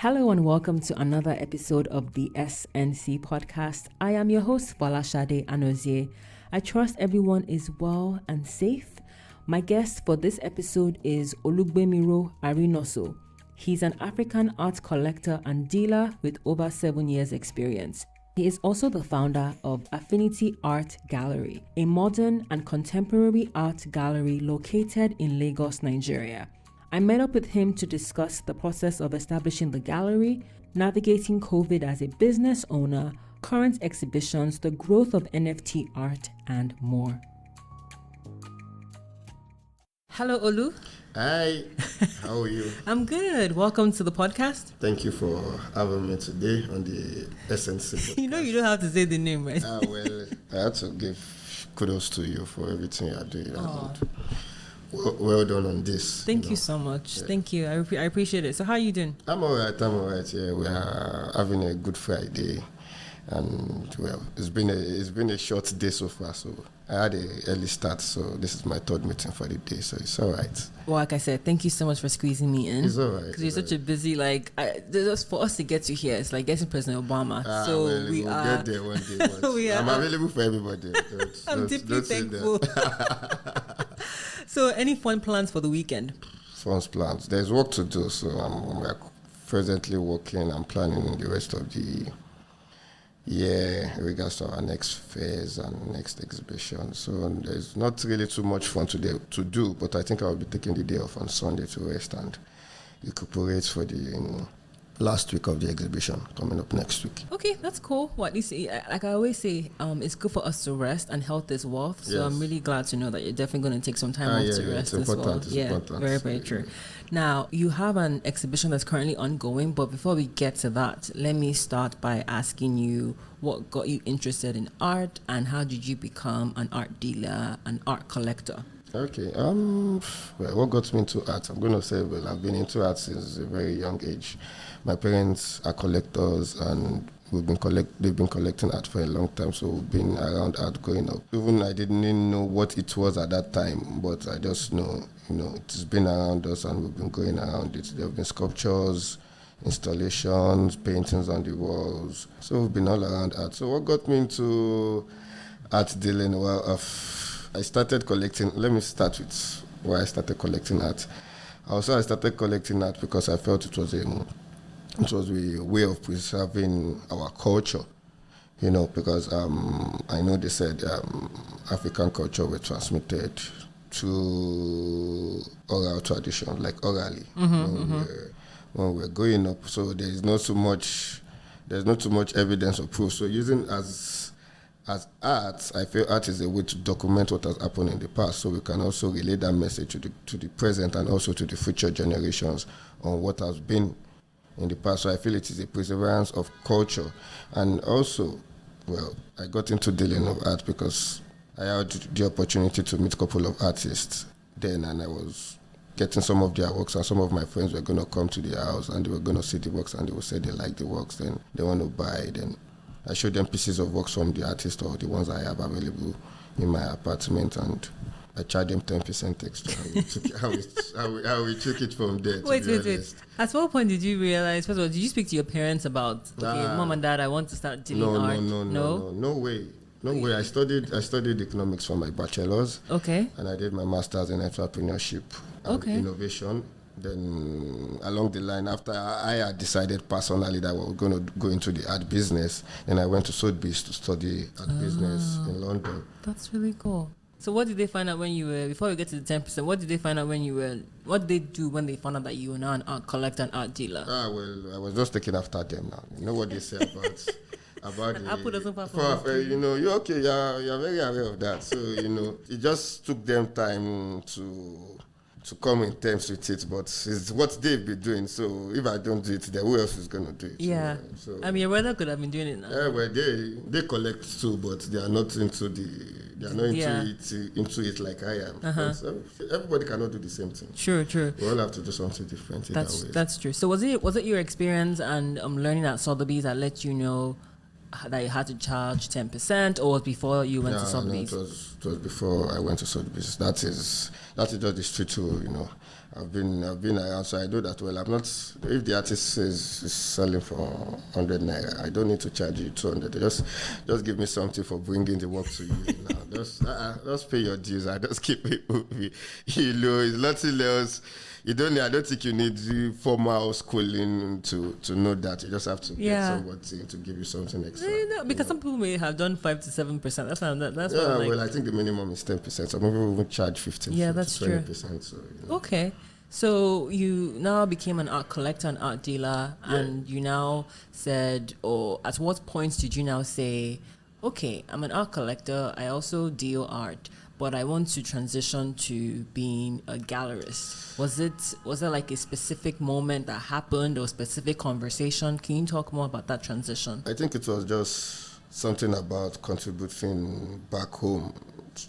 Hello and welcome to another episode of the SNC podcast. I am your host, Folashade Anozie. I trust everyone is well and safe. My guest for this episode is Olugbemiro Arinoso. He's an African art collector and dealer with over 7 years experience. He is also the founder of Affinity Art Gallery, a modern and contemporary art gallery located in Lagos, Nigeria. I met up with him to discuss the process of establishing the gallery, navigating COVID as a business owner, current exhibitions, the growth of NFT art, and more. Hello, Olu. Hi, how are you? I'm good. Welcome to the podcast. Thank you for having me today on the SNC podcast. You know you don't have to say the name, right? Well, I have to give kudos to you for everything you are doing. Well done on this. Thank you so much. Yeah. Thank you. I appreciate it. So how are you doing? I'm all right. Yeah, we are having a good Friday. And well, it's been a short day so far, so I had an early start, so this is my third meeting for the day, so it's all right. Well, like I said, thank you so much for squeezing me in. It's all right. Because you're such a busy, just for us to get to here, it's like getting President Obama. So we'll get there one day. I'm available for everybody. I'm deeply thankful. So, any fun plans for the weekend? Fun plans. There's work to do, so I'm presently working. I'm planning the rest of the year in regards to our next fairs and next exhibition. So there's not really too much fun today to do, but I think I'll be taking the day off on Sunday to rest and recuperate for the last week of the exhibition coming up next week. Okay, that's cool. Well, at least, like I always say, it's good for us to rest, and health is wealth. So yes. I'm really glad to know that you're definitely going to take some time off to rest as well. It's important. Very, very true. Now, you have an exhibition that's currently ongoing, but before we get to that, let me start by asking you what got you interested in art and how did you become an art dealer, an art collector? Okay. Well, what got me into art? I'm going to say, well, I've been into art since a very young age. My parents are collectors, and they've been collecting art for a long time, so we've been around art growing up. Even I didn't even know what it was at that time, but I just know, it's been around us and we've been going around it. There have been sculptures, installations, paintings on the walls. So we've been all around art. So what got me into art dealing? Well, I started collecting. Let me start with why I started collecting art. I started collecting art because I felt it was a way of preserving our culture, because I know they said African culture was transmitted through oral tradition, like orally, when we're growing up. So there's not too much evidence or proof. So using as art, I feel art is a way to document what has happened in the past, so we can also relay that message to the present and also to the future generations on what has been in the past. So I feel it is a perseverance of culture. And also, well, I got into dealing with art because I had the opportunity to meet a couple of artists then, and I was getting some of their works, and some of my friends were going to come to their house and they were going to see the works, and they would say they like the works, then they want to buy. Then I showed them pieces of works from the artist or the ones I have available in my apartment, and I charged them 10% extra. How we took it from there. Wait. At what point did you realize, first of all, did you speak to your parents about, Mom and Dad, I want to start dealing art? No way. I studied economics for my bachelor's. Okay. And I did my master's in entrepreneurship and innovation. Then along the line, after I had decided personally that we were going to go into the art business, then I went to Sotheby's to study art business in London. That's really cool. So what did they find out when you were, before we get to the 10%, what did they find out what did they do when they found out that you were now an art collector and art dealer? Well, I was just taking after them now. You know what they say about the apple doesn't fall you're okay, you're very aware of that. So, it just took them time to come in terms with it, but it's what they've been doing. So if I don't do it, then who else is going to do it? Yeah. So, your brother could have been doing it now. Yeah, well, they collect too, but they are not into it like I am. So everybody cannot do the same thing. True. We all have to do something different. That's true. So was it your experience and learning at Sotheby's that let you know that you had to charge 10%, or was before you went to Sotheby's? No, it was before I went to Sotheby's. That is just the street tool, I've been around, so I know that well. I'm not, if the artist is selling for 100 naira, I don't need to charge you 200. Just give me something for bringing the work to you. Just pay your dues. I just keep it moving. It's nothing else. I don't think you need formal schooling to know that. You just have to get somebody to give you something extra. Because some people may have done 5 to 7%. That's well, I think the minimum is 10%. Some people will charge 15%. Yeah, that's 20%. So, Okay. So you now became an art collector and art dealer, and you now said, or at what point did you now say, okay, I'm an art collector, I also deal art, but I want to transition to being a gallerist? Was there like a specific moment that happened or specific conversation? Can you talk more about that transition? I think it was just something about contributing back home,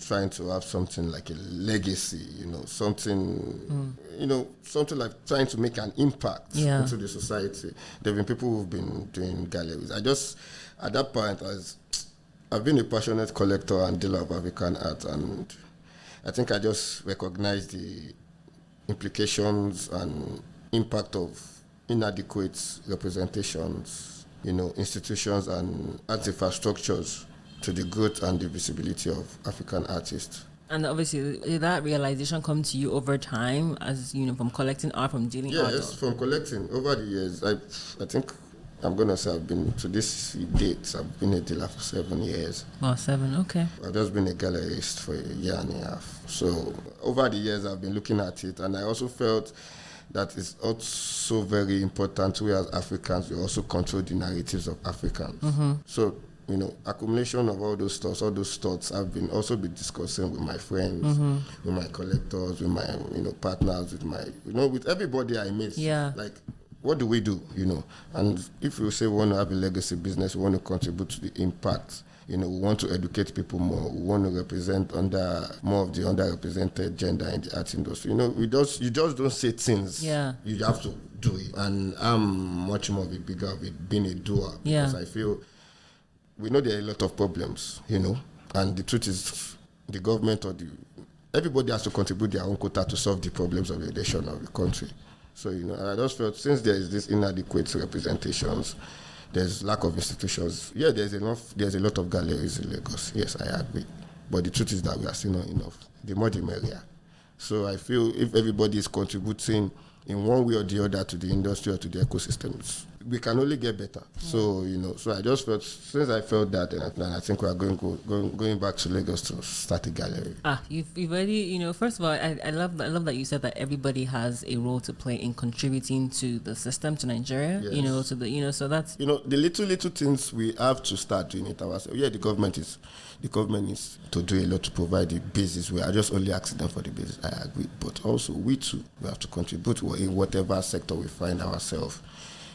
trying to have something like a legacy, something like trying to make an impact into the society. There have been people who've been doing galleries. At that point, I've been a passionate collector and dealer of African art, and I think I just recognized the implications and impact of inadequate representations, institutions and art infrastructures to the growth and the visibility of African artists. And obviously, did that realization come to you over time, as from collecting art, from dealing art? Yes, from collecting over the years. I think I'm gonna say I've been to this date. I've been a dealer for 7 years. Oh, 7, okay. I've just been a gallerist for a year and a half. So over the years, I've been looking at it, and I also felt that it's also very important. We as Africans, we also control the narratives of Africans. Mm-hmm. So accumulation of all those thoughts I've been discussing with my friends, with my collectors, with my partners, with my with everybody I meet. Yeah. Like, what do we do? And if we say we want to have a legacy business, we want to contribute to the impact. We want to educate people more. We want to represent more of the underrepresented gender in the art industry. You just don't say things. Yeah. You have to do it. And I'm much more of a bigger of it, being a doer, because I feel we know there are a lot of problems, and the truth is the government everybody has to contribute their own quota to solve the problems of the nation, of the country. So, I just felt since there is this inadequate representations, there's lack of institutions. Yeah, there's a lot of galleries in Lagos. Yes, I agree. But the truth is that we are still not enough. The more the merrier. So I feel if everybody is contributing in one way or the other to the industry or to the ecosystems, we can only get better. Yeah. So, so I just felt, since I felt that, and I think we are going back to Lagos to start a gallery. You've already, first of all, I love that you said that everybody has a role to play in contributing to the system, to Nigeria, yes. So that's... the little things we have to start doing it ourselves. Yeah, the government is to do a lot to provide the basis. We are just only asking them for the basis. I agree. But also, we too, we have to contribute in whatever sector we find ourselves.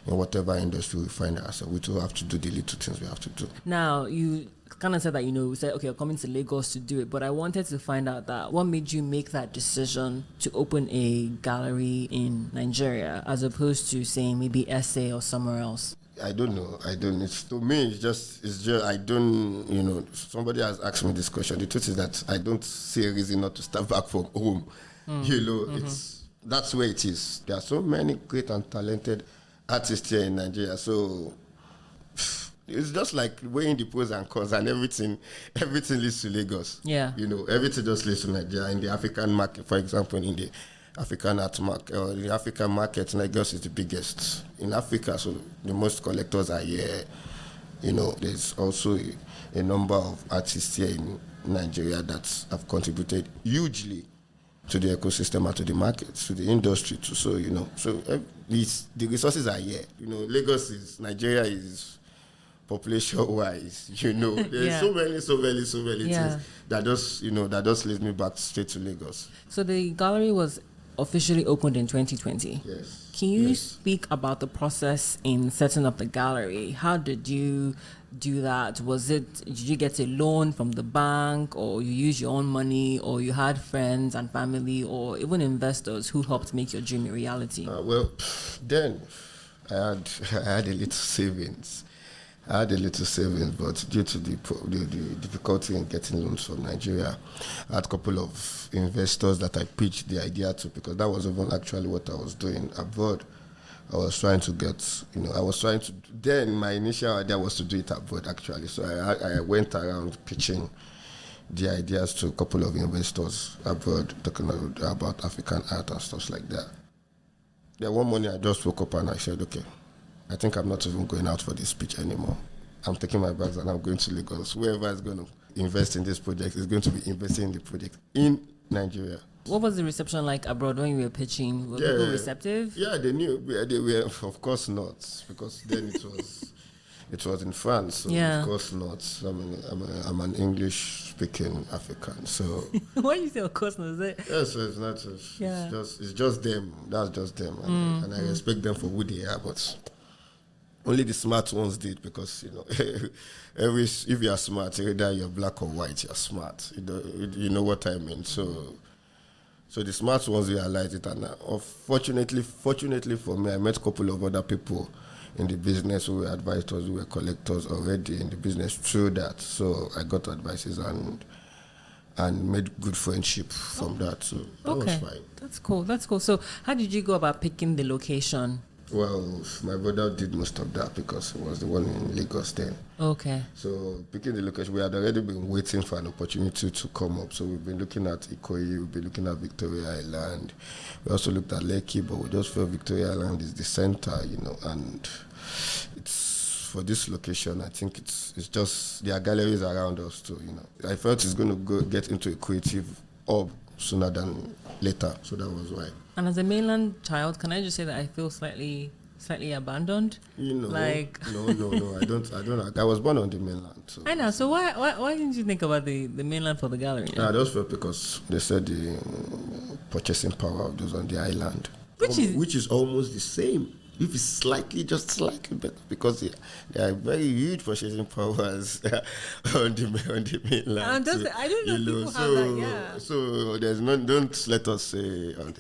In whatever industry we find ourselves, we too have to do the little things we have to do. Now, you kind of said that, you said, okay, I'm coming to Lagos to do it, but I wanted to find out that what made you make that decision to open a gallery in Nigeria as opposed to saying maybe SA or somewhere else? I don't know. To me, it's just, I don't, somebody has asked me this question. The truth is that I don't see a reason not to start back from home. That's where it is. There are so many great and talented artists here in Nigeria, so it's just like weighing the pros and cons, and everything leads to Lagos. Yeah. Everything just leads to Nigeria. In the African market, for example, in the African art market, or the African market, Lagos is the biggest in Africa, so the most collectors are here. There's also a number of artists here in Nigeria that have contributed hugely to the ecosystem and to the market, to the industry too. So, the resources are here. Nigeria is population-wise, there's so many things that just leads me back straight to Lagos. So the gallery was officially opened in 2020. Yes. Can you speak about the process in setting up the gallery? How did you do that? Did you get a loan from the bank, or you use your own money, or you had friends and family, or even investors who helped make your dream a reality? Then I had a little savings. I had a little savings, but due to the difficulty in getting loans from Nigeria, I had a couple of investors that I pitched the idea to, because that was even actually what I was doing abroad. I was trying to get, then my initial idea was to do it abroad, actually. So I went around pitching the ideas to a couple of investors abroad, talking about African art and stuff like that. Then one morning I just woke up and I said, okay, I think I'm not even going out for this pitch anymore. I'm taking my bags and I'm going to Lagos. Whoever is going to invest in this project is going to be investing in the project in Nigeria. What was the reception like abroad when you were pitching? Were people receptive? Yeah, they knew. They were, of course not, because then it was in France. So of course not. I'm an English-speaking African. So why do you say of course not? Is it? Yes, it's not. It's just them. That's just them, and I respect them for who they are. But only the smart ones did, because if you are smart, either you're black or white, you're smart. You know what I mean. So the smart ones realized it, and fortunately for me, I met a couple of other people in the business who were advisors, who were collectors already in the business through that. So I got advices and made good friendship from that. So that was fine. That's cool. So how did you go about picking the location? Well, my brother did most of that because he was the one in Lagos then. Okay. So picking the location, we had already been waiting for an opportunity to come up. So we've been looking at Ikoyi, we've been looking at Victoria Island. We also looked at Lekki, but we just felt Victoria Island is the center, and it's for this location. I think it's just there are galleries around us too. I felt it's going to get into a creative hub sooner than later. So that was why. And as a mainland child, can I just say that I feel slightly abandoned? No, I don't. I was born on the mainland. So. I know. So why didn't you think about the mainland for the gallery? I just felt because they said the purchasing power of those on the island, which is almost the same. If it's just slightly better, because there are very huge purchasing powers on the mainland. I don't know people have that, yeah. So there's don't let us say don't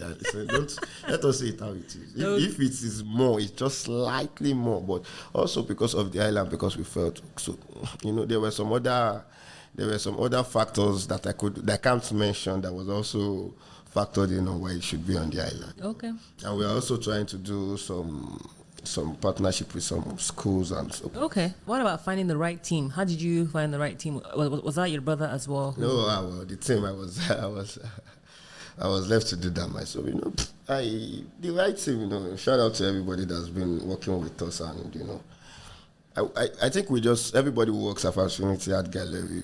let us say it how it is. If it is more, it's just slightly more, but also because of the island, because we felt so. There were some other factors that I can't mention that was also factored in on why it should be on the island. Okay. And we're also trying to do some partnership with some schools and so. Okay. What about finding the right team? How did you find the right team? Was that your brother as well? No, the team I was left to do that myself. The right team. Shout out to everybody that's been working with us, and I think everybody who works at Affinity Art Gallery.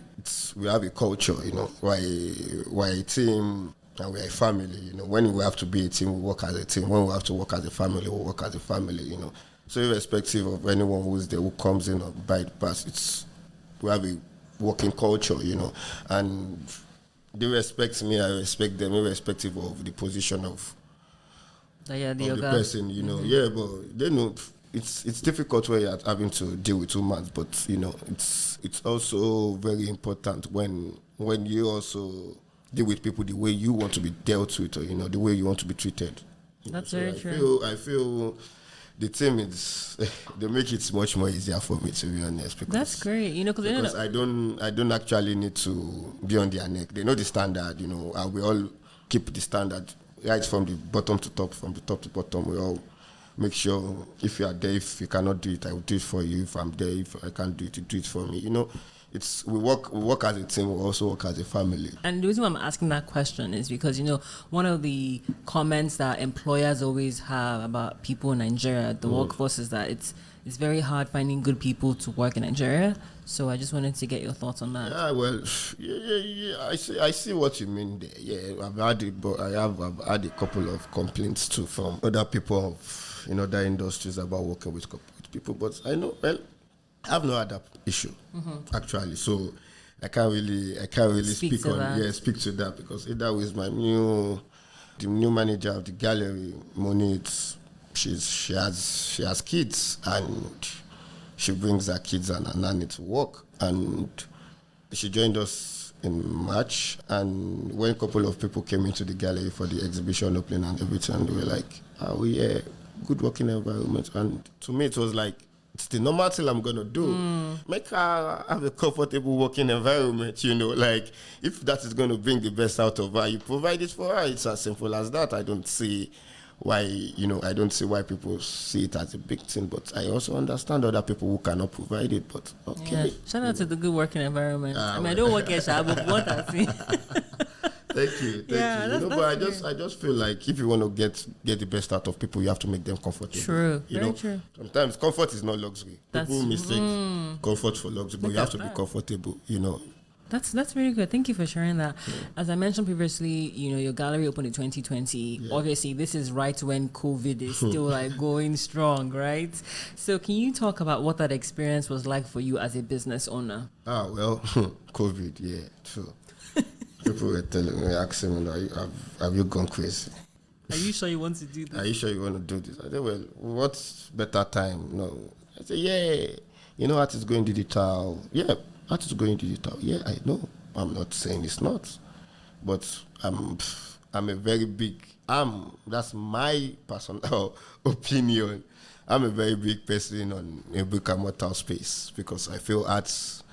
We have a culture. Why a team. And we're a family, When we have to be a team, we work as a team. When we have to work as a family, we work as a family, So irrespective of anyone who's there, who comes in or by the pass, we have a working culture, And they respect me, I respect them, irrespective of the position of the person, Yeah, but they know it's difficult when you're having to deal with humans, but it's also very important when you also deal with people the way you want to be dealt with, or the way you want to be treated. That's very true. I feel the team they make it much more easier for me, to be honest. Because that's great, because I don't actually need to be on their neck. They know the standard, and we all keep the standard right from the bottom to top, from the top to bottom. We all make sure if you are there, if you cannot do it, I will do it for you. If I'm there, if I can't do it, you do it for me. We work as a team. We also work as a family. And the reason why I'm asking that question is because one of the comments that employers always have about people in Nigeria, the workforce, is that it's very hard finding good people to work in Nigeria. So I just wanted to get your thoughts on that. Yeah, well, yeah. I see what you mean there. Yeah, I've had it, but I've had a couple of complaints too from other people of other industries about working with people. But I know, well, I have no other issue actually, so I can't really speak to that, because either with the new manager of the gallery, Monique, she has kids, and she brings her kids and her nanny to work, and she joined us in March, and when a couple of people came into the gallery for the exhibition opening and everything, they were like, good working environment, and to me it was like, it's it's the normal thing I'm gonna do. Make her have a comfortable working environment, like if that is gonna bring the best out of her, you provide it for her. It's as simple as that. I don't see why people see it as a big thing, but I also understand other people who cannot provide it. But okay. Shout out to the good working environment. I don't work at Shab, but what I see. Thank you. But I just feel like if you want to get the best out of people, you have to make them comfortable. True. Very true. Sometimes comfort is not luxury. People mistake comfort for luxury, but you have to be comfortable. That's really good. Thank you for sharing that. Yeah. As I mentioned previously, your gallery opened in 2020. Yeah. Obviously, this is right when COVID is still like going strong, right? So can you talk about what that experience was like for you as a business owner? Well, COVID, yeah, true. People were asking me, have you gone crazy? Are you sure you want to do this? Are you sure you want to do this? I said, well, what's better time? No. I said, yeah, art is going digital. Yeah, art is going digital. Yeah, I know. I'm not saying it's not. But I'm a very big, that's my personal opinion. I'm a very big person on a brick and mortar space because I feel arts,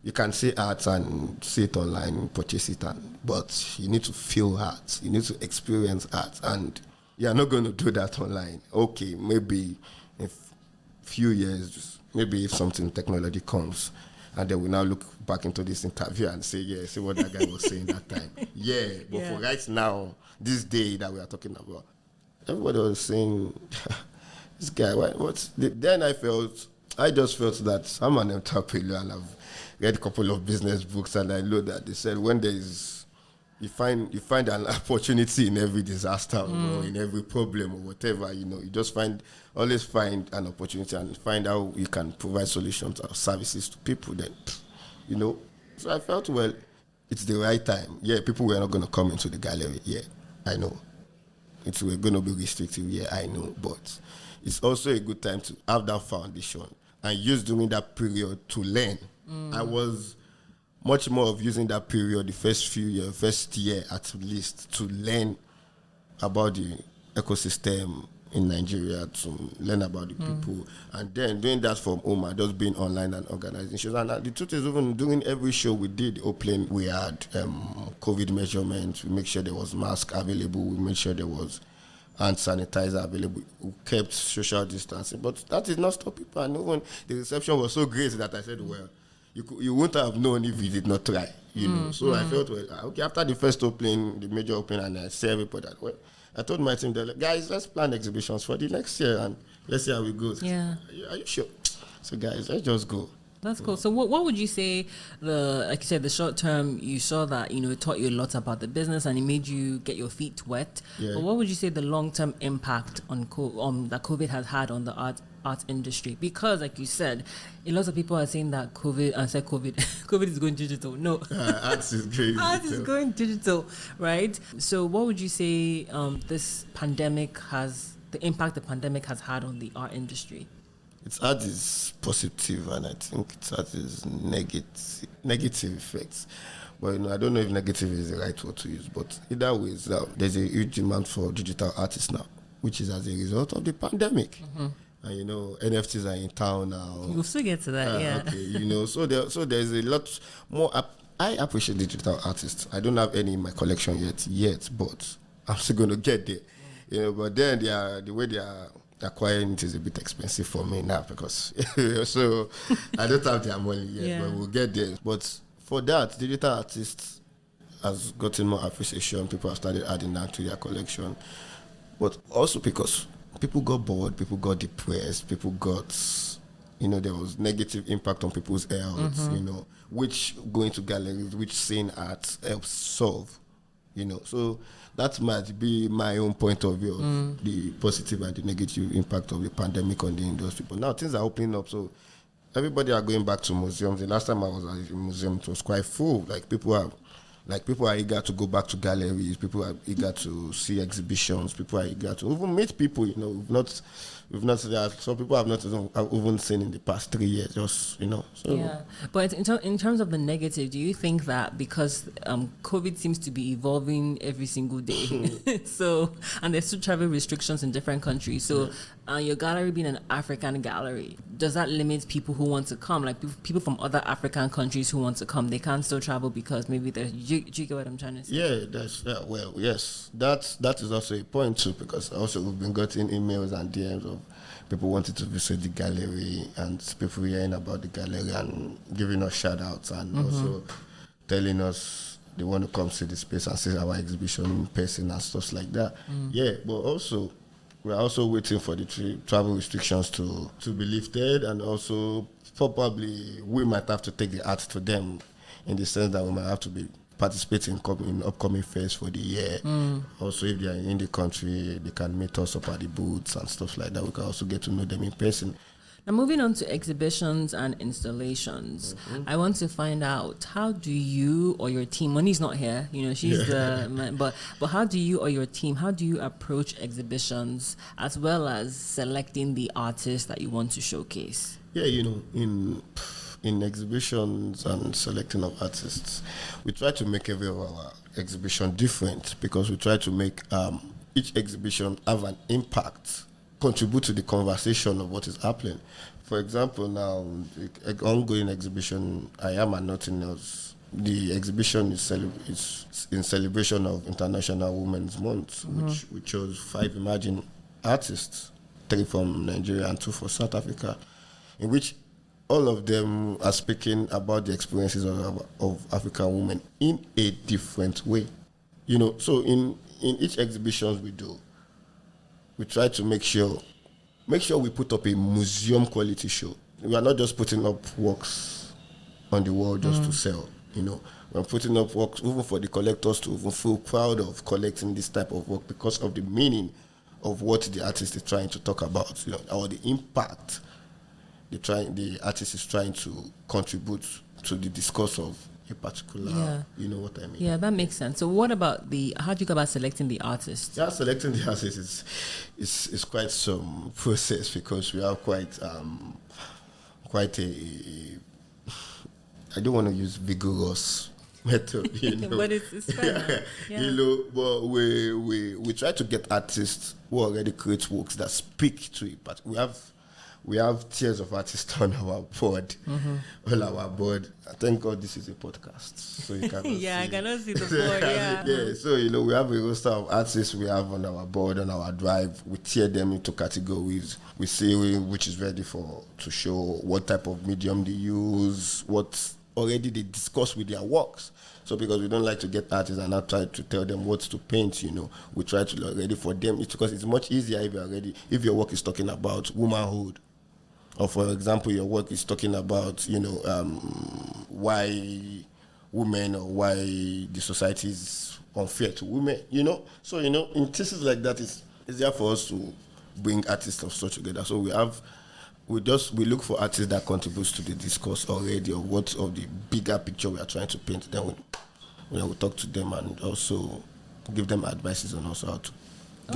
you can see art and see it online, purchase it, but you need to feel art. You need to experience art, and you're not going to do that online. Okay, maybe in a few years, maybe if something technology comes, and then we now look back into this interview and say, yeah, see what that guy was saying that time. Yeah, but for right now, this day that we are talking about, everybody was saying, this guy, then I just felt that I'm an entrepreneur and I've read a couple of business books, and I know that they said when you find an opportunity in every disaster or in every problem or whatever, you just always find an opportunity and find how you can provide solutions or services to people then, So I felt, well, it's the right time. Yeah, people were not going to come into the gallery. Yeah, I know. We're going to be restrictive. Yeah, I know. But it's also a good time to have that foundation and use during that period to learn. I was much more of using that period, the first year at least, to learn about the ecosystem in Nigeria, to learn about the people, and then doing that from home and just being online and organizing shows. And the truth is, even during every show we did opening, we had COVID measurements. We make sure there was mask available. We made sure there was hand sanitizer available. We kept social distancing, but that did not stop people. And even the reception was so great that I said, well, you wouldn't have known if you did not try, So I felt, well, okay, after the first opening, the major opening, and I said everybody that, well, I told my team, like, guys, let's plan exhibitions for the next year and let's see how it goes. Yeah. Are you sure? So guys, let's just go. That's cool. So what would you say, like you said, the short term, you saw that, it taught you a lot about the business and it made you get your feet wet. Yeah. But what would you say the long-term impact on that COVID has had on the art industry? Because like you said, a lot of people are saying that COVID is going digital. No. Art is going digital. Art is going digital, right? So what would you say the impact the pandemic has had on the art industry? Its art is positive, and I think its art is negative effects. But I don't know if negative is the right word to use. But either way, there's a huge demand for digital artists now, which is as a result of the pandemic. Mm-hmm. And NFTs are in town now. We'll still get to that, yeah. Okay, so there's a lot more. I appreciate digital artists. I don't have any in my collection yet, but I'm still going to get there. But then the way they are acquiring it is a bit expensive for me now because so I don't have their money yet, but we'll get there. But for that, digital artists has gotten more appreciation. People have started adding that to their collection, but also because people got bored, people got depressed, people got, there was negative impact on people's health, which going to galleries, which seeing art helps solve, So that might be my own point of view of the positive and the negative impact of the pandemic on the industry. But now things are opening up, so everybody are going back to museums. The last time I was at a museum, it was quite full. People are eager to go back to galleries. People are eager to see exhibitions. People are eager to even meet people. We've not some people have not even seen in the past 3 years. So. Yeah, but in terms of the negative, do you think that because COVID seems to be evolving every single day, and there's still travel restrictions in different countries, so your gallery being an African gallery, does that limit people who want to come? Like people from other African countries who want to come, they can't still travel because maybe do you get what I'm trying to say? Yes. That is also a point too, because also we've been getting emails and DMs of people wanting to visit the gallery and people hearing about the gallery and giving us shout outs and also telling us they want to come see the space and see our exhibition in person and stuff like that. Yeah, but also we're also waiting for the travel restrictions to be lifted, and also probably we might have to take the art to them in the sense that we might have to be participating in upcoming fairs for the year. Also, if they are in the country, they can meet us up at the booths and stuff like that. We can also get to know them in person. Now, moving on to exhibitions and installations, I want to find out, how do you or your team, Moni's not here, she's the man, but how do you or your team, how do you approach exhibitions as well as selecting the artists that you want to showcase? Yeah, in exhibitions and selecting of artists, we try to make every of our exhibition different, because we try to make each exhibition have an impact, contribute to the conversation of what is happening. For example, now, the ongoing exhibition, I Am and Nothing Else, the exhibition is in celebration of International Women's Month, which we chose 5 emerging artists, 3 from Nigeria and 2 from South Africa, in which all of them are speaking about the experiences of African women in a different way. So in each exhibition we do, we try to make sure we put up a museum quality show. We are not just putting up works on the wall just to sell. We're putting up works even for the collectors to even feel proud of collecting this type of work because of the meaning of what the artist is trying to talk about, or the impact the artist is trying to contribute to the discourse of a particular, you know what I mean? Yeah, that makes sense. So what about how do you go about selecting the artists? Yeah, selecting the artists is quite some process, because we have quite a I don't want to use vigorous method, but it's fair. Yeah. But we try to get artists who already create works that speak to it. But we have tiers of artists on our board, on our board. Thank God this is a podcast, so you cannot see. I cannot see the board, So, we have a roster of artists we have on our board, on our drive. We tier them into categories. We see which is ready to show, what type of medium they use, what already they discuss with their works. So because we don't like to get artists and not try to tell them what to paint, we try to look ready for them. It's because it's much easier if your work is talking about womanhood. Or, for example, your work is talking about, why women, or why the society is unfair to women, So, in cases like that, it's easier for us to bring artists of such together. So we look for artists that contributes to the discourse already of the bigger picture we are trying to paint. Then we talk to them and also give them advices on also how to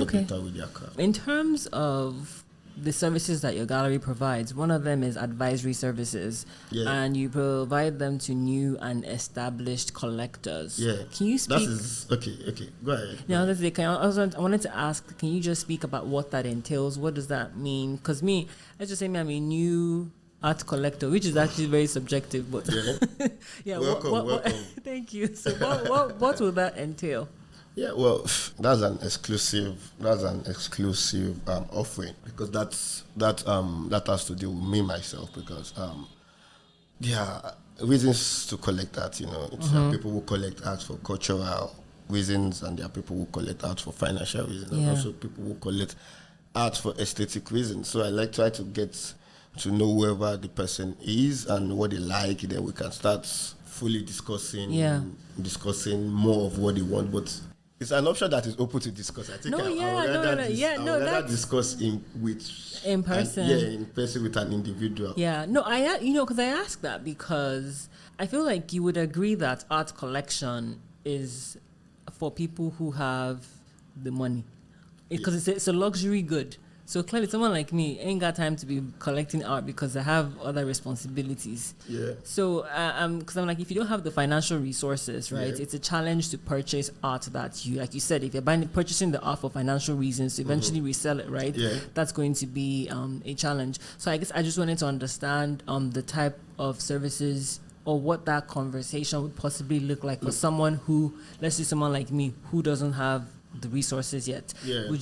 get better with their craft. In terms of the services that your gallery provides, one of them is advisory services, and you provide them to new and established collectors. Yeah, can you speak? Okay. Go ahead. I wanted to ask, can you just speak about what that entails? What does that mean? Because let's just say I'm a new art collector, which is actually very subjective, but welcome. Thank you. So what will that entail? Yeah, well, that's an exclusive offering, because that has to do with me myself, because there are reasons to collect art. People who collect art for cultural reasons, and there are people who collect art for financial reasons, and also people who collect art for aesthetic reasons. So I try to get to know whoever the person is and what they like. Then we can start fully discussing more of what they want, but it's an option that is open to discuss. I think I would rather discuss in person. In person with an individual. Yeah, no, because I ask that because I feel like you would agree that art collection is for people who have the money, because it's a luxury good. So clearly, someone like me ain't got time to be collecting art because I have other responsibilities. Yeah. So, because I'm like, if you don't have the financial resources, right, it's a challenge to purchase art that you, like you said, if you're purchasing the art for financial reasons to eventually resell it, right, that's going to be a challenge. So I guess I just wanted to understand the type of services or what that conversation would possibly look like for someone who, let's say someone like me, who doesn't have the resources yet.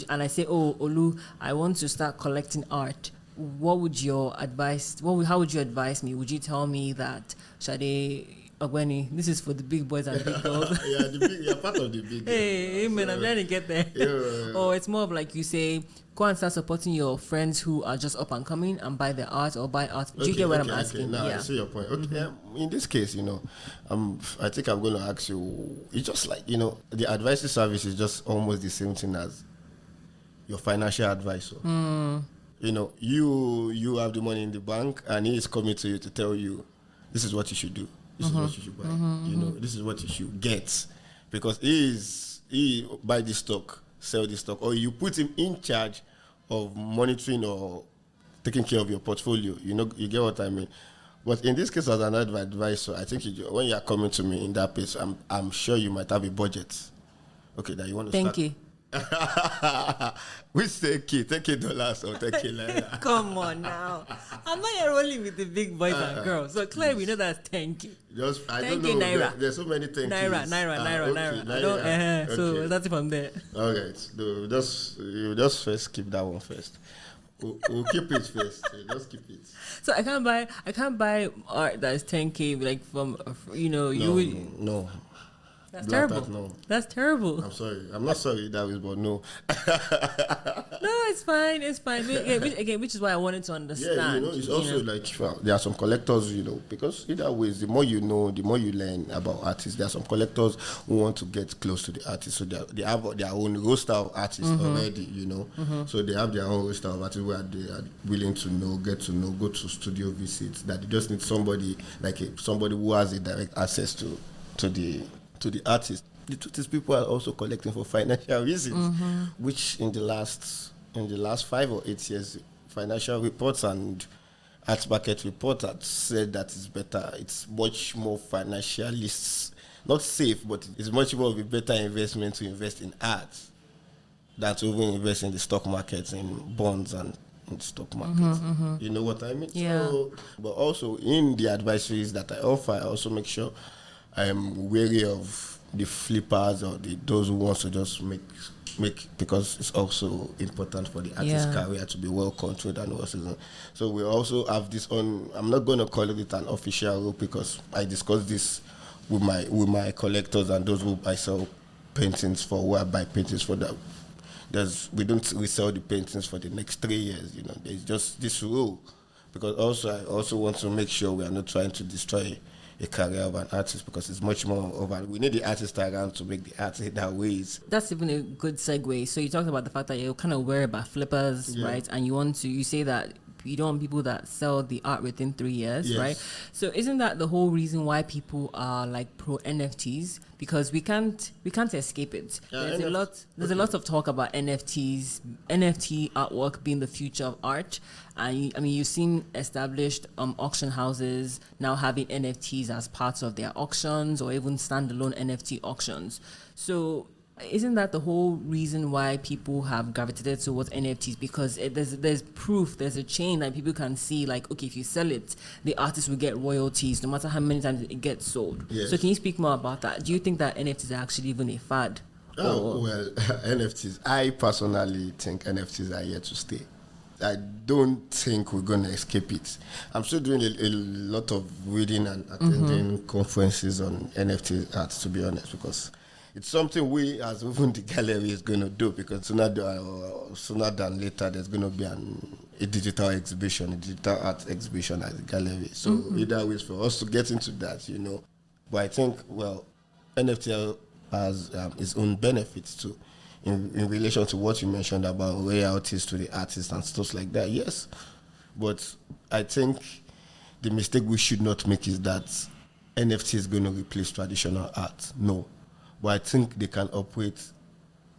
And I say, oh, Olu, I want to start collecting art. What would your advice, how would you advise me? Would you tell me that, Shade, Ogweni, this is for the big boys and big girls? You're part of the big Hey, amen, I'm trying to get there. Or it's more of like you say, go and start supporting your friends who are just up and coming and buy their art or buy art. Do you get what I'm asking? Now I see your point. Okay, in this case, I think I'm going to ask you. It's just like the advisory service is just almost the same thing as your financial advisor. You have the money in the bank, and he is coming to you to tell you, this is what you should do. This is what you should buy. This is what you should get, because he buy this stock, sell this stock, or you put him in charge of monitoring or taking care of your portfolio. You get what I mean. But in this case, as an advisor, I think when you are coming to me in that place, I'm sure you might have a budget. Okay, that you want to start. Thank you. Which $10K or $10K? Come on now. I'm not here rolling with the big boys and girls. So clearly we know that's 10K. I 10K don't know. Naira. There's so many 10K. Naira. So that's it from there. All right. You just first keep that one first. We'll keep it first. Just keep it. So I can't buy art that is 10K like from No. That's terrible. No. That's terrible. I'm sorry. I'm not sorry that way, but no. No, it's fine. Which is why I wanted to understand. Yeah, it's also like there are some collectors, because either ways, the more you know, the more you learn about artists. There are some collectors who want to get close to the artists, so they have their own roster of artists already, So they have their own roster of artists where they are willing to know, get to know, go to studio visits. That they just need somebody somebody who has a direct access to the artist. The truth is, people are also collecting for financial reasons, which in the last 5 or 8 years, financial reports and art market reports have said that it's better. It's much more financially not safe, but it's much more of a better investment to invest in art than to even invest in the stock markets, in bonds and in the stock market. You know what I mean? Yeah. So, but also in the advisories that I offer, I also make sure I am wary of the flippers or those who want to just make, because it's also important for the artist's career to be well controlled and also. So we also have this on. I'm not going to call it an official rule because I discuss this with my collectors and those who I sell paintings for, who I buy paintings for them. We don't resell the paintings for the next 3 years. There's just this rule, because I also want to make sure we are not trying to destroy a career of an artist, because it's much more over. We need the artist around to make the art in that ways. That's even a good segue. So you talked about the fact that you're kind of worried about flippers, right? And you say that you don't want people that sell the art within 3 years, right? So isn't that the whole reason why people are like pro NFTs? Because we can't escape it. There's a lot of talk about NFTs, NFT artwork being the future of art. And you've seen established auction houses now having NFTs as parts of their auctions, or even standalone NFT auctions. So isn't that the whole reason why people have gravitated towards NFTs? Because there's proof, there's a chain that people can see, like, okay, if you sell it, the artist will get royalties no matter how many times it gets sold. Yes. So can you speak more about that? Do you think that NFTs are actually even a fad? NFTs. I personally think NFTs are here to stay. I don't think we're going to escape it. I'm still doing a lot of reading and attending conferences on NFT art, to be honest, because it's something we, as even the gallery, is going to do, because sooner than later, there's going to be a digital exhibition, a digital art exhibition at the gallery. So either way, for us to get into that, But I think, NFT has its own benefits too, in relation to what you mentioned about royalties to the artists and stuff like that. Yes, but I think the mistake we should not make is that NFT is going to replace traditional art. No. But I think they can operate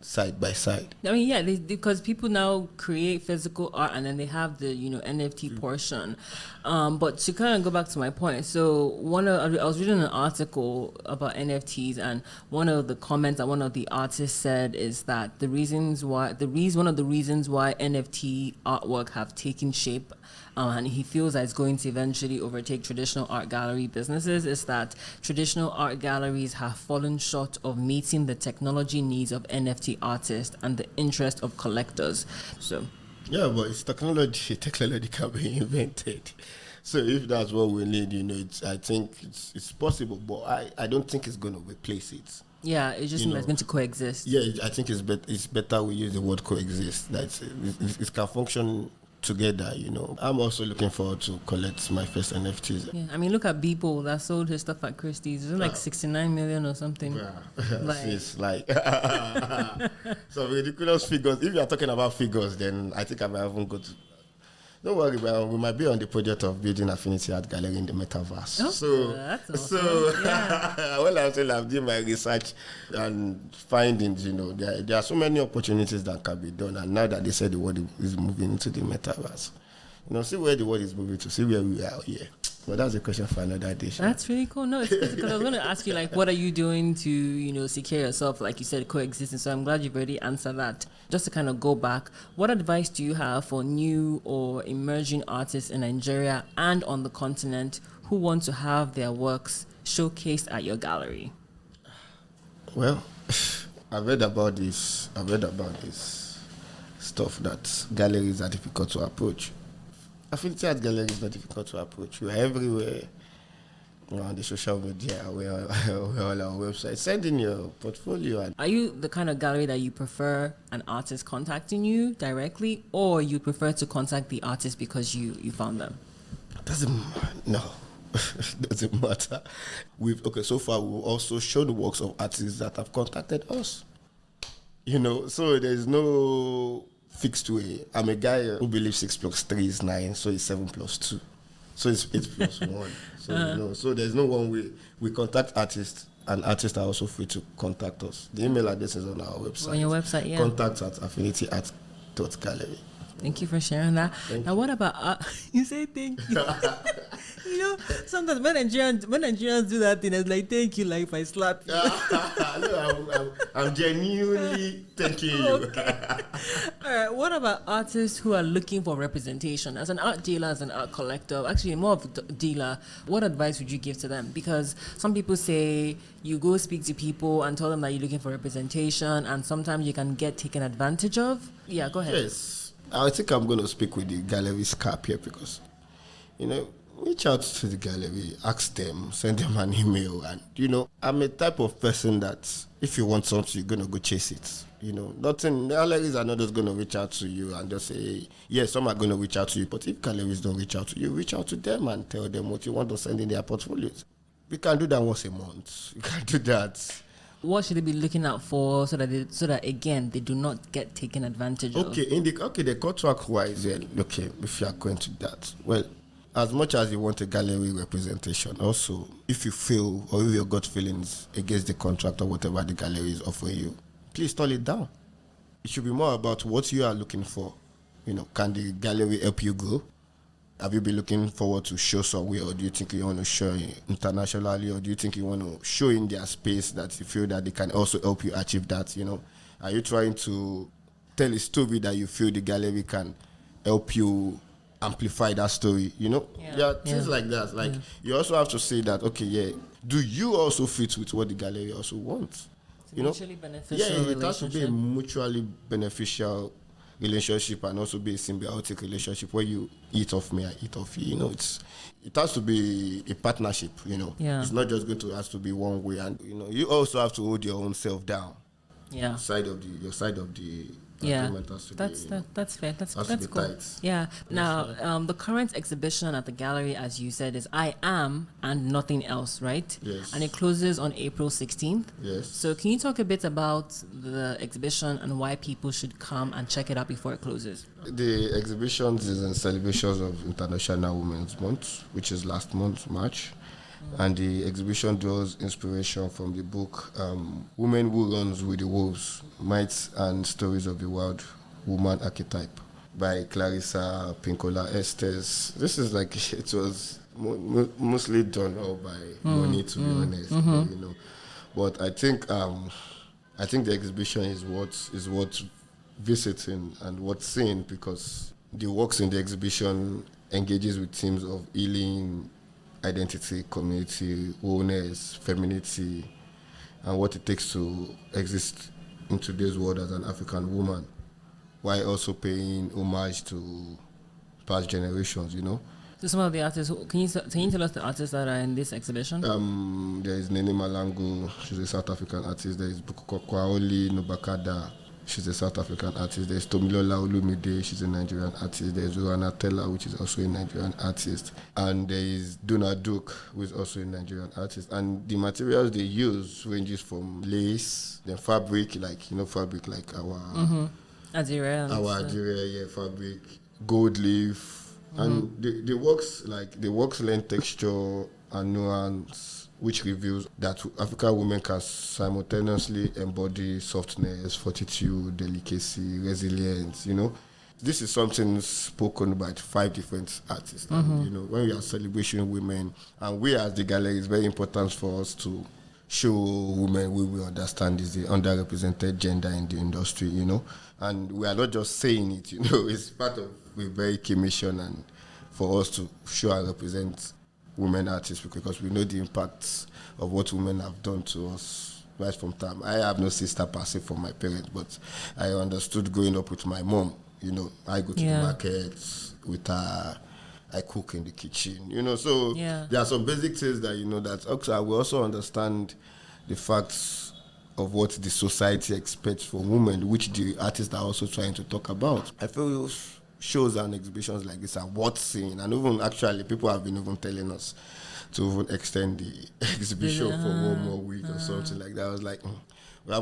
side by side. I mean, yeah, because people now create physical art and then they have the NFT portion. But to kind of go back to my point, so I was reading an article about NFTs, and one of the comments that one of the artists said is that one of the reasons why NFT artwork have taken shape, and he feels that it's going to eventually overtake traditional art gallery businesses, is that traditional art galleries have fallen short of meeting the technology needs of NFT artists and the interest of collectors. So, yeah, but it's technology. Technology can be invented. So if that's what we need, I think it's possible, but I don't think it's going to replace it. Yeah, it's just it's going to coexist. Yeah, I think it's better we use the word coexist. That it can function together. I'm also looking forward to collect my first NFTs. Yeah, I mean, look at Beeple that sold his stuff at Christie's. It's like 69 million or something. Yeah. It's like some ridiculous figures. If you are talking about figures, then I think I might even go to. Don't worry, we might be on the project of building Affinity Art Gallery in the metaverse. Oh, that's awesome. Well, I'm doing my research and findings, there are so many opportunities that can be done. And now that they said the world is moving into the metaverse, see where the world is moving to, see where we are here. But that's a question for another day. That's really cool. No, it's because I was going to ask you, what are you doing to, secure yourself, like you said, coexistence. So I'm glad you've already answered that. Just to kind of go back, what advice do you have for new or emerging artists in Nigeria and on the continent who want to have their works showcased at your gallery? Well, I've read about this stuff that galleries are difficult to approach. Affinity Art Gallery is not difficult to approach. We are everywhere. On the social media, we're on our website. Send in your portfolio. Are you the kind of gallery that you prefer an artist contacting you directly, or you prefer to contact the artist because you found them? No. Doesn't matter. So far we've also shown works of artists that have contacted us. So there's no fixed way. I'm a guy who believes 6 + 3 is 9, so it's 7 + 2. So it's 8 + 1. So so there's no one way. We contact artists, and artists are also free to contact us. The email address is on our website. On your website, yeah. contact@affinityart.gallery. Thank you for sharing that. Now, what about you say thank you? Sometimes when Nigerians do that thing, it's like thank you, like if I slap you. No, I'm genuinely thanking you. Okay. All right. What about artists who are looking for representation? As an art dealer, as an art collector, actually more of a dealer, what advice would you give to them? Because some people say you go speak to people and tell them that you're looking for representation, and sometimes you can get taken advantage of. Yeah, go ahead. Yes. I think I'm going to speak with the gallery's cap here because, reach out to the gallery, ask them, send them an email. And, I'm a type of person that if you want something, you're going to go chase it. Galleries are not just going to reach out to you and just say, yes, some are going to reach out to you. But if galleries don't reach out to you, reach out to them and tell them what you want to send in their portfolios. We can do that once a month. We can do that. What should they be looking out for so that again they do not get taken advantage of? The contract wise, if you are going to that, well, as much as you want a gallery representation, also if you feel or if your gut feelings against the contract or whatever the gallery is offering you, please turn it down. It should be more about what you are looking for. Can the gallery help you grow? Have you been looking forward to show somewhere, or do you think you want to show internationally, or do you think you want to show in their space that you feel that they can also help you achieve that? Are you trying to tell a story that you feel the gallery can help you amplify that story? Things like that. You also have to say that, do you also fit with what the gallery also wants? Mutually beneficial it has to be a mutually beneficial relationship and also be a symbiotic relationship where you eat off me, I eat off you. It has to be a partnership. It's not just going to have to be one way, and you also have to hold your own self down. Yeah. Your side of the that's fair. That's cool. Tight. Yeah. Now, the current exhibition at the gallery, as you said, is I Am and Nothing Else, right? Yes. And it closes on April 16th. Yes. So can you talk a bit about the exhibition and why people should come and check it out before it closes? The exhibition is in celebrations of International Women's Month, which is last month, March. And the exhibition draws inspiration from the book Women Who Runs with the Wolves, Myths and Stories of the Wild Woman Archetype by Clarissa Pinkola Estes. This is like, it was mostly done all by money, to be honest, But I think the exhibition is what visiting and what's seen, because the works in the exhibition engages with themes of healing, identity, community, wholeness, femininity, and what it takes to exist in today's world as an African woman, while also paying homage to past generations, So some of the artists, can you tell us the artists that are in this exhibition? There is Nene Malango, she's a South African artist. There is Kwaoli Nobakada, she's a South African artist. There is Tomilola Olumide, she's a Nigerian artist. There is Urana Tella, which is also a Nigerian artist. And there is Duna Duke, who is also a Nigerian artist. And the materials they use ranges from lace, then fabric, like our Adire, fabric, gold leaf. And the works lend texture and nuance, which reveals that African women can simultaneously embody softness, fortitude, delicacy, resilience. This is something spoken by 5 different artists. And, when we are celebrating women, and we as the gallery, it's very important for us to show women we understand is the underrepresented gender in the industry, and we are not just saying it, it's part of a very key mission, and for us to show and represent women artists, because we know the impacts of what women have done to us right from time. I have no sister per se from my parents, but I understood growing up with my mom. I go to the markets with her. I cook in the kitchen, so there are some basic things that, that also I will also understand the facts of what the society expects from women, which the artists are also trying to talk about. I feel shows and exhibitions like this are worth seeing, and even actually people have been even telling us to even extend the exhibition for one more week or something like that. I was like, we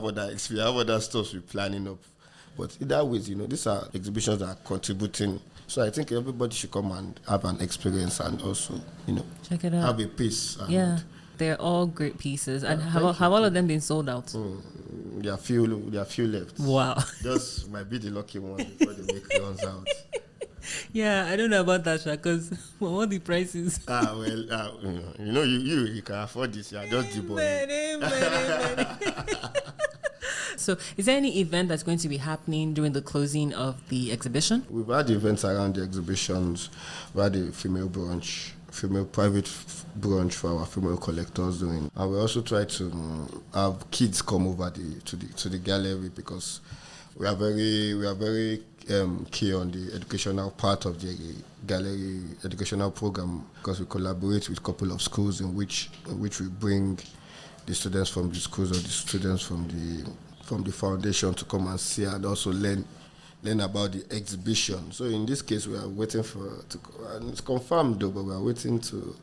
have other stuff we're planning up. But either way, these are exhibitions that are contributing. So I think everybody should come and have an experience and also, check it out. Have a piece. And they're all great pieces. And have all of them been sold out? There are few left. Wow. Just might be the lucky one before the make runs out. Yeah, I don't know about that, because what the prices? You can afford this. You are just the boy. So, is there any event that's going to be happening during the closing of the exhibition? We've had events around the exhibitions. We had a female private brunch for our female collectors doing, and we also try to have kids come over to the gallery, because we are very key on the educational part of the gallery educational program, because we collaborate with a couple of schools in which we bring the students from the schools or the students from the foundation to come and see and also learn about the exhibition. So in this case, we are waiting and it's confirmed though, but we are waiting to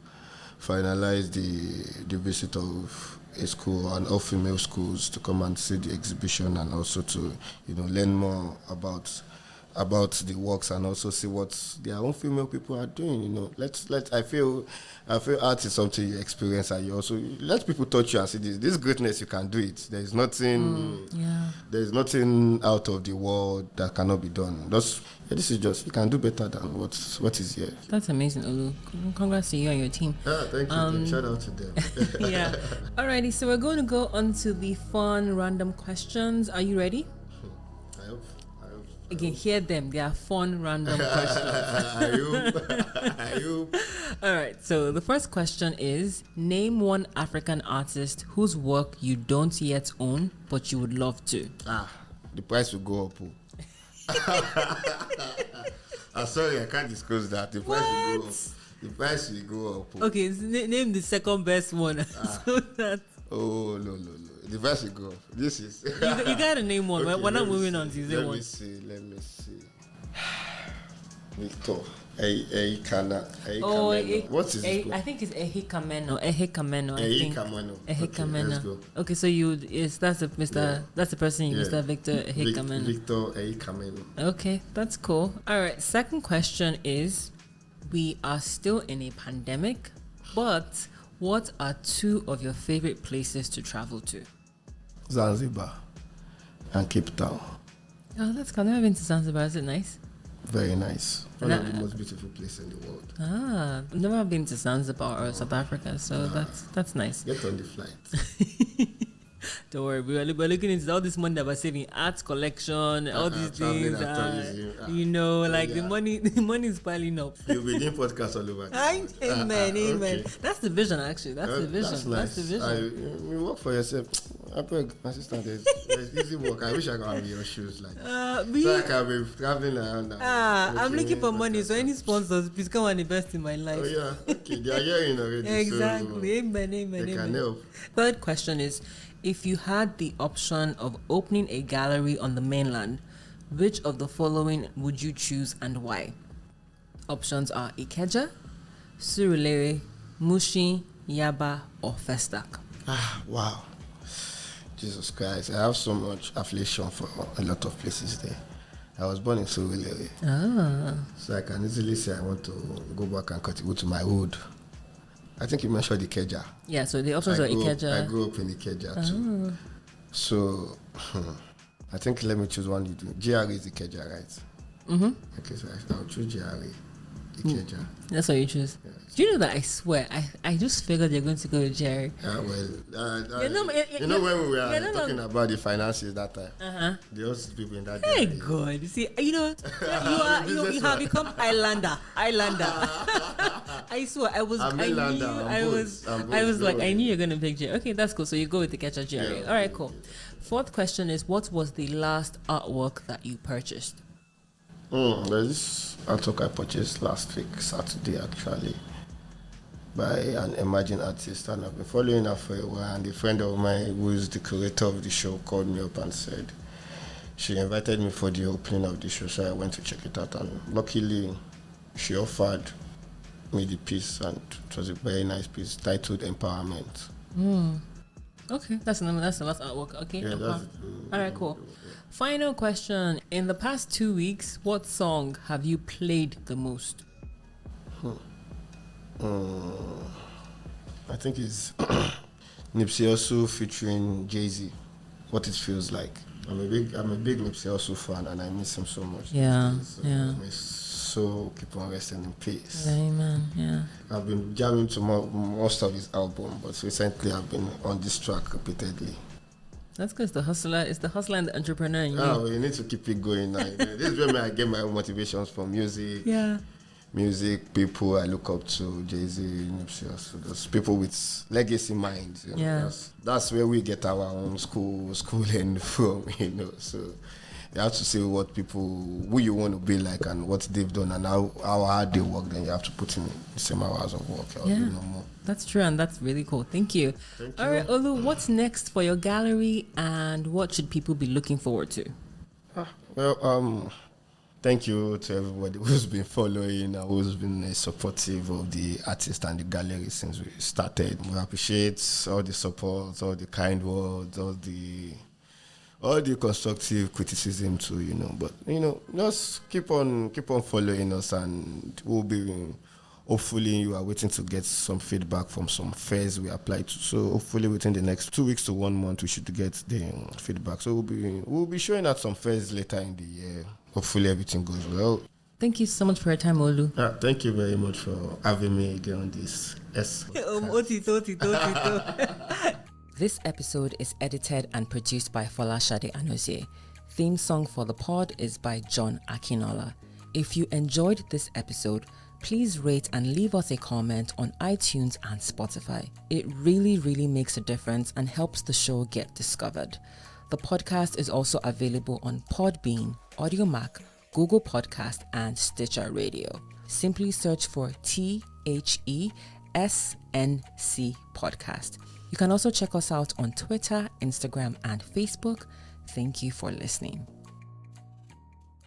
finalize the visit of a school and all female schools to come and see the exhibition, and also to learn more about the works, and also see what their own female people are doing. I feel art is something you experience, and you also let people touch you and see this greatness. You can do it. There is nothing. There is nothing out of the world that cannot be done. This is just, you can do better than what is here. That's amazing, Olu. Congrats to you and your team. Thank you. Shout out to them. Yeah. Alrighty, so we're going to go on to the fun random questions. Are you ready? I hope. You can hear them. They are fun random questions. I hope. Alright, so the first question is, name one African artist whose work you don't yet own but you would love to. The price will go up. I'm sorry, I can't disclose that. The price will go up. Okay, name the second best one. So that. Oh, no. The price will go up. This is. You gotta name one. Okay, we're not moving on to the one. Let me see. Victor. What is it? I think it's Ehikameno. Ehikameno. Let's go. Okay, so that's the person, Mr. Victor Ehikameno. Victor Ehikameno. Okay, that's cool. All right, second question is, we are still in a pandemic, but What are two of your favorite places to travel to? Zanzibar and Cape Town. Oh, that's cool. I've never been to Zanzibar. Is it nice? Very nice. One of the most beautiful places in the world. I've never been to Zanzibar or South Africa, so that's nice. Get on the flight. Don't worry, we're looking into all this money that we're saving, art collection, all these things. The money is piling up. You'll be doing podcasts all over. Amen. Okay. That's the vision, actually. That's the vision. That's nice. That's the vision. You work for yourself. I beg, my sister, there's easy work. I wish I could have your shoes like so I can be traveling around. I'm looking for money, so any sponsors, please come and invest in my life. Oh yeah, okay, they are hearing already. Exactly. So Amen. They can help. Third question is, if you had the option of opening a gallery on the mainland, which of the following would you choose and why? Options are Ikeja, Surulere, Mushin, Yaba, or Festac. Wow. Jesus Christ, I have so much affiliation for a lot of places there. I was born in Surulere. So I can easily say I want to go back and contribute to my hood. I think you mentioned Ikeja. Yeah, so the options are Ikeja. I grew up in Ikeja too. So I think let me choose one you do. GRA is Ikeja, right? Mm-hmm. Okay, so I'll choose GRA. Ikeja. That's what you choose. Yes. Do you know that I swear I just figured you're going to go to Jerry? When we were talking about the finances that time, the host people in that. Hey God, you see, you have become Islander. I swear, I was like, I knew you're gonna pick Jerry. Okay, that's cool. So you go with the Ikeja Jerry. Yeah, all right, cool. Fourth question is, what was the last artwork that you purchased? There's this artwork I purchased last week, Saturday actually, by an emerging artist, and I've been following her for a while. And a friend of mine who is the curator of the show called me up and said she invited me for the opening of the show, so I went to check it out. And luckily, she offered me the piece, and it was a very nice piece titled Empowerment. Okay, that's the last artwork. Okay, yeah, all right, cool. Final question. In the past 2 weeks, what song have you played the most? I think it's Nipsey Hussle featuring Jay-Z, What It Feels Like. I'm a big Nipsey Hussle fan, and I miss him so much. Yeah. So keep on resting in peace. Amen. Yeah. I've been jamming to most of his album, but recently I've been on this track repeatedly. That's because the hustler and the entrepreneur in you. Well, you need to keep it going now. This is where I get my motivations from: music. Yeah. Music, people I look up to, Jay-Z, Nipsey Hussle, those people with legacy minds. Yeah. That's where we get our own schooling from, So you have to see who you want to be like and what they've done and how hard they work. Then you have to put in the same hours of work. Yeah. That's true, and that's really cool. Thank you. All right, Olu, what's next for your gallery, and what should people be looking forward to? Thank you to everybody who's been following and who's been supportive of the artist and the gallery since we started. We appreciate all the support, all the kind words, all the constructive criticism too, But just keep on following us, and we'll be. Hopefully, you are waiting to get some feedback from some fairs we applied to. So hopefully, within the next 2 weeks to 1 month, we should get the feedback. So we'll be showing at some fairs later in the year. Hopefully, everything goes well. Thank you so much for your time, Olu. Thank you very much for having me again on this. This episode is edited and produced by Folashade Anozie. Theme song for the pod is by John Akinola. If you enjoyed this episode, please rate and leave us a comment on iTunes and Spotify. It really, really makes a difference and helps the show get discovered. The podcast is also available on Podbean, AudioMac, Google Podcast, and Stitcher Radio. Simply search for THESNC Podcast. You can also check us out on Twitter, Instagram, and Facebook. Thank you for listening.